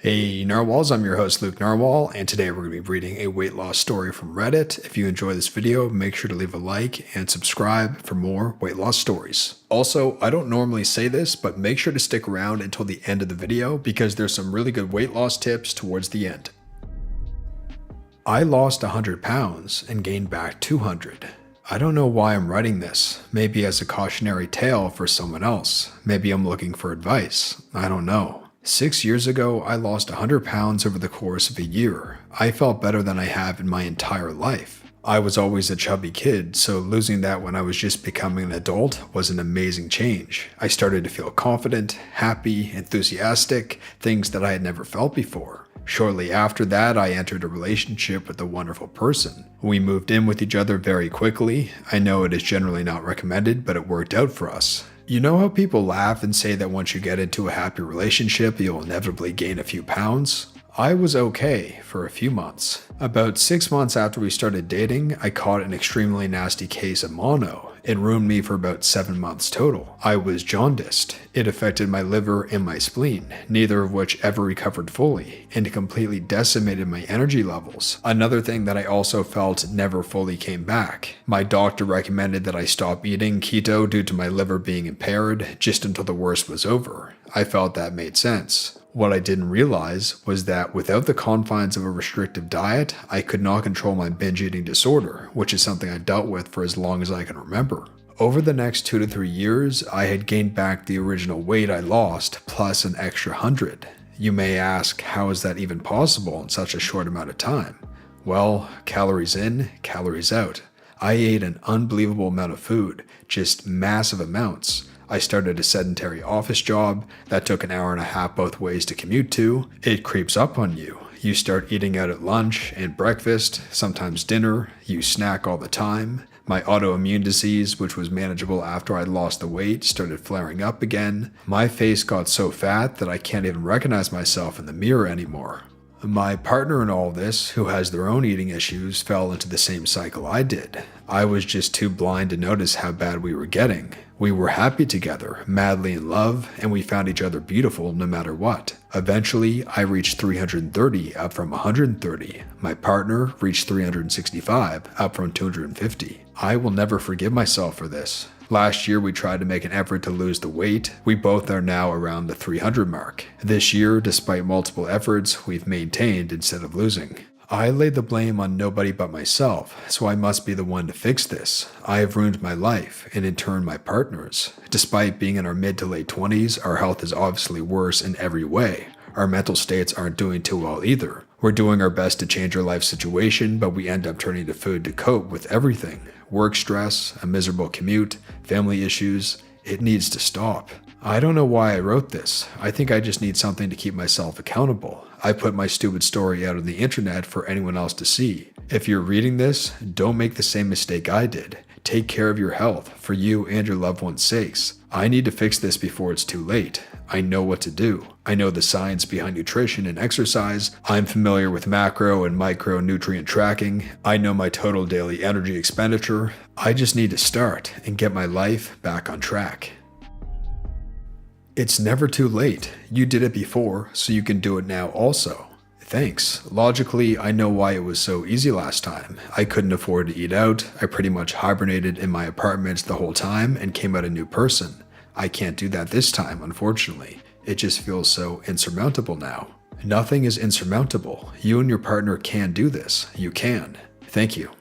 Hey Narwhals, I'm your host Luke Narwhal, and today we're going to be reading a weight loss story from Reddit. If you enjoy this video, make sure to leave a like and subscribe for more weight loss stories. Also, I don't normally say this, but make sure to stick around until the end of the video because there's some really good weight loss tips towards the end. I lost 100 pounds and gained back 200. I don't know why I'm writing this. Maybe as a cautionary tale for someone else. Maybe I'm looking for advice. I don't know. 6 years ago, I lost 100 pounds over the course of a year. I felt better than I have in my entire life. I was always a chubby kid, so losing that when I was just becoming an adult was an amazing change. I started to feel confident, happy, enthusiastic, things that I had never felt before. Shortly after that, I entered a relationship with a wonderful person. We moved in with each other very quickly. I know it is generally not recommended, but it worked out for us. You know how people laugh and say that once you get into a happy relationship, you'll inevitably gain a few pounds? I was okay for a few months. About 6 months after we started dating, I caught an extremely nasty case of mono. It ruined me for about 7 months total. I was jaundiced. It affected my liver and my spleen, neither of which ever recovered fully, and it completely decimated my energy levels. Another thing that I also felt never fully came back. My doctor recommended that I stop eating keto due to my liver being impaired, just until the worst was over. I felt that made sense. What I didn't realize was that without the confines of a restrictive diet, I could not control my binge eating disorder, which is something I dealt with for as long as I can remember. Over the next 2 to 3 years, I had gained back the original weight I lost, plus an extra 100. You may ask, how is that even possible in such a short amount of time? Well, calories in, calories out. I ate an unbelievable amount of food, just massive amounts. I started a sedentary office job that took an hour and a half both ways to commute to. It creeps up on you. You start eating out at lunch and breakfast, sometimes dinner. You snack all the time. My autoimmune disease, which was manageable after I lost the weight, started flaring up again. My face got so fat that I can't even recognize myself in the mirror anymore. My partner in all this, who has their own eating issues, fell into the same cycle I did. I was just too blind to notice how bad we were getting. We were happy together, madly in love, and we found each other beautiful no matter what. Eventually, I reached 330, up from 130. My partner reached 365, up from 250. I will never forgive myself for this. Last year, we tried to make an effort to lose the weight. We both are now around the 300 mark. This year, despite multiple efforts, we've maintained instead of losing. I laid the blame on nobody but myself, so I must be the one to fix this. I have ruined my life, and in turn my partner's. Despite being in our mid to late 20s, our health is obviously worse in every way. Our mental states aren't doing too well either. We're doing our best to change our life situation, but we end up turning to food to cope with everything. Work stress, a miserable commute, family issues. It needs to stop. I don't know why I wrote this. I think I just need something to keep myself accountable. I put my stupid story out on the internet for anyone else to see. If you're reading this, don't make the same mistake I did. Take care of your health, for you and your loved ones' sakes. I need to fix this before it's too late. I know what to do. I know the science behind nutrition and exercise. I'm familiar with macro and micronutrient tracking. I know my total daily energy expenditure. I just need to start and get my life back on track. It's never too late. You did it before, so you can do it now also. Thanks. Logically, I know why it was so easy last time. I couldn't afford to eat out. I pretty much hibernated in my apartment the whole time and came out a new person. I can't do that this time, unfortunately. It just feels so insurmountable now. Nothing is insurmountable. You and your partner can do this. You can. Thank you.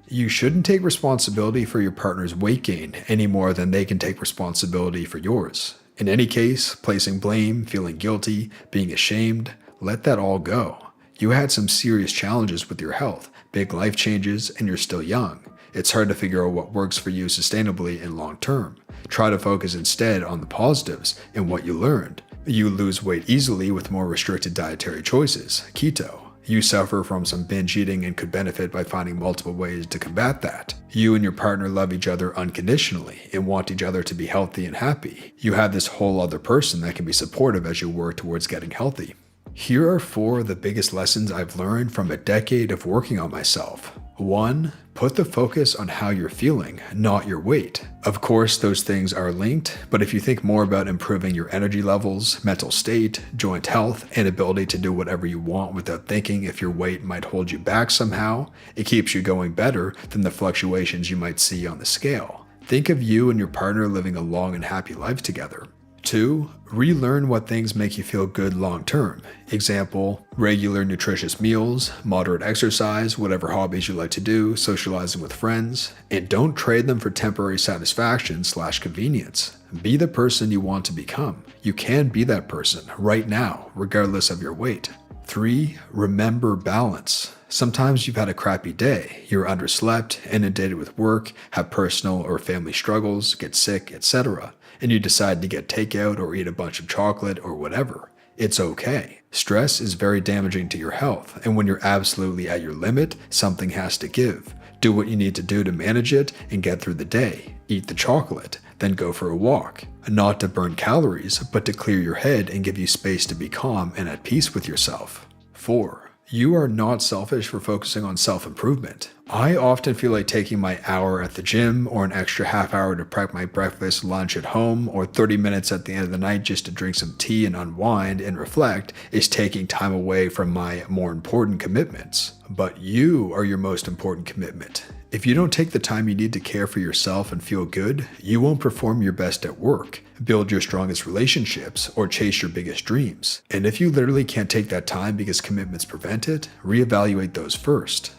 You shouldn't take responsibility for your partner's weight gain any more than they can take responsibility for yours. In any case, placing blame, feeling guilty, being ashamed, let that all go. You had some serious challenges with your health, big life changes, and you're still young. It's hard to figure out what works for you sustainably and long term. Try to focus instead on the positives and what you learned. You lose weight easily with more restricted dietary choices, keto. You suffer from some binge eating and could benefit by finding multiple ways to combat that. You and your partner love each other unconditionally and want each other to be healthy and happy. You have this whole other person that can be supportive as you work towards getting healthy. Here are 4 of the biggest lessons I've learned from a decade of working on myself. 1. Put the focus on how you're feeling, not your weight. Of course, those things are linked, but if you think more about improving your energy levels, mental state, joint health, and ability to do whatever you want without thinking if your weight might hold you back somehow, it keeps you going better than the fluctuations you might see on the scale. Think of you and your partner living a long and happy life together. 2. Relearn what things make you feel good long term. Example, regular nutritious meals, moderate exercise, whatever hobbies you like to do, socializing with friends, and don't trade them for temporary satisfaction/convenience. Be the person you want to become. You can be that person right now, regardless of your weight. 3. Remember balance. Sometimes you've had a crappy day, you're underslept, inundated with work, have personal or family struggles, get sick, etc., and you decide to get takeout or eat a bunch of chocolate or whatever. It's okay. Stress is very damaging to your health, and when you're absolutely at your limit, something has to give. Do what you need to do to manage it and get through the day. Eat the chocolate, then go for a walk. Not to burn calories, but to clear your head and give you space to be calm and at peace with yourself. 4. You are not selfish for focusing on self-improvement. I often feel like taking my hour at the gym or an extra half hour to prep my breakfast, lunch at home, or 30 minutes at the end of the night just to drink some tea and unwind and reflect is taking time away from my more important commitments. But you are your most important commitment. If you don't take the time you need to care for yourself and feel good, you won't perform your best at work, build your strongest relationships, or chase your biggest dreams. And if you literally can't take that time because commitments prevent it, reevaluate those first.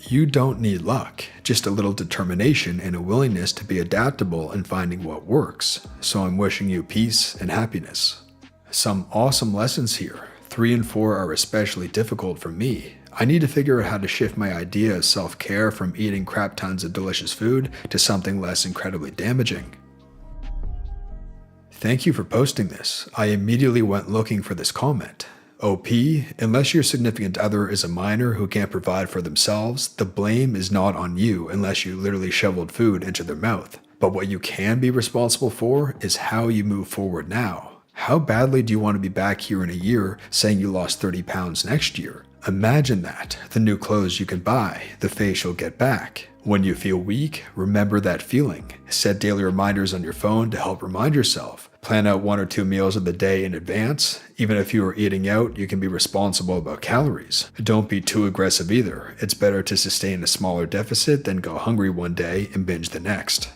You don't need luck, just a little determination and a willingness to be adaptable in finding what works. So I'm wishing you peace and happiness. Some awesome lessons here. 3 and 4 are especially difficult for me. I need to figure out how to shift my idea of self-care from eating crap tons of delicious food to something less incredibly damaging. Thank you for posting this. I immediately went looking for this comment. OP, unless your significant other is a minor who can't provide for themselves, the blame is not on you unless you literally shoveled food into their mouth. But what you can be responsible for is how you move forward now. How badly do you want to be back here in a year saying you lost 30 pounds next year? Imagine that, the new clothes you can buy, the face you'll get back. When you feel weak, remember that feeling. Set daily reminders on your phone to help remind yourself. Plan out 1 or 2 meals of the day in advance. Even if you are eating out, you can be responsible about calories. Don't be too aggressive either. It's better to sustain a smaller deficit than go hungry one day and binge the next.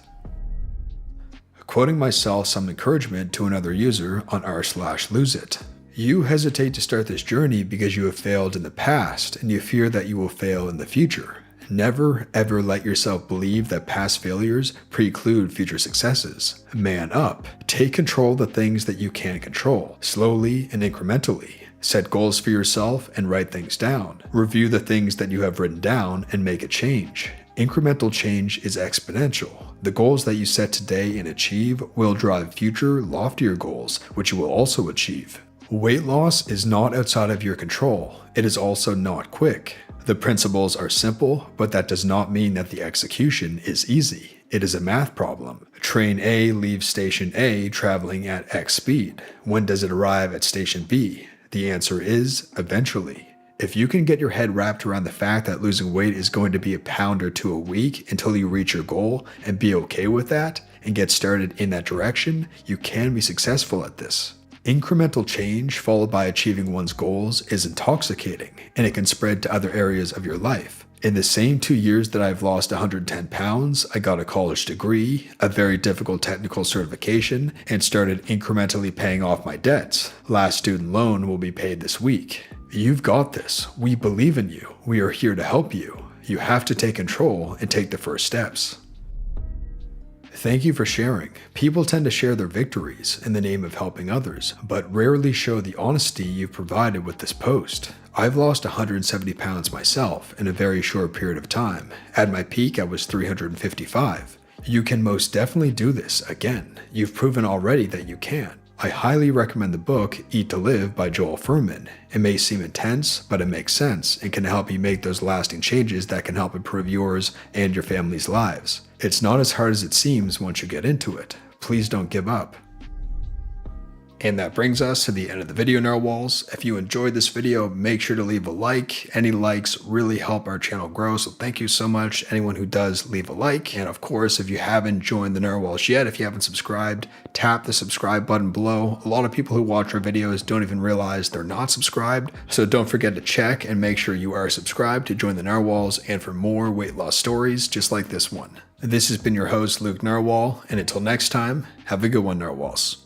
Quoting myself some encouragement to another user on r/loseit. You hesitate to start this journey because you have failed in the past and you fear that you will fail in the future. Never ever let yourself believe that past failures preclude future successes. Man up. Take control of the things that you can control, slowly and incrementally. Set goals for yourself and write things down. Review the things that you have written down and make a change. Incremental change is exponential. The goals that you set today and achieve will drive future, loftier goals, which you will also achieve. Weight loss is not outside of your control. It is also not quick. The principles are simple, but that does not mean that the execution is easy. It is a math problem. Train A leaves station A traveling at X speed. When does it arrive at station B? The answer is eventually. If you can get your head wrapped around the fact that losing weight is going to be a pound or 2 a week until you reach your goal and be okay with that and get started in that direction, you can be successful at this. Incremental change followed by achieving one's goals is intoxicating, and it can spread to other areas of your life. In the same 2 years that I've lost 110 pounds, I got a college degree, a very difficult technical certification, and started incrementally paying off my debts. Last student loan will be paid this week. You've got this. We believe in you. We are here to help you. You have to take control and take the first steps. Thank you for sharing. People tend to share their victories in the name of helping others, but rarely show the honesty you've provided with this post. I've lost 170 pounds myself in a very short period of time. At my peak, I was 355. You can most definitely do this again. You've proven already that you can. I highly recommend the book Eat to Live by Joel Fuhrman. It may seem intense, but it makes sense and can help you make those lasting changes that can help improve yours and your family's lives. It's not as hard as it seems once you get into it. Please don't give up. And that brings us to the end of the video, narwhals. If you enjoyed this video, make sure to leave a like. Any likes really help our channel grow, so thank you so much anyone who does leave a like. And of course, if you haven't joined the narwhals yet, if you haven't subscribed, tap the subscribe button below. A lot of people who watch our videos don't even realize they're not subscribed, so don't forget to check and make sure you are subscribed to join the narwhals and for more weight loss stories just like this one. This has been your host, Luke Narwhal, and until next time, have a good one, narwhals.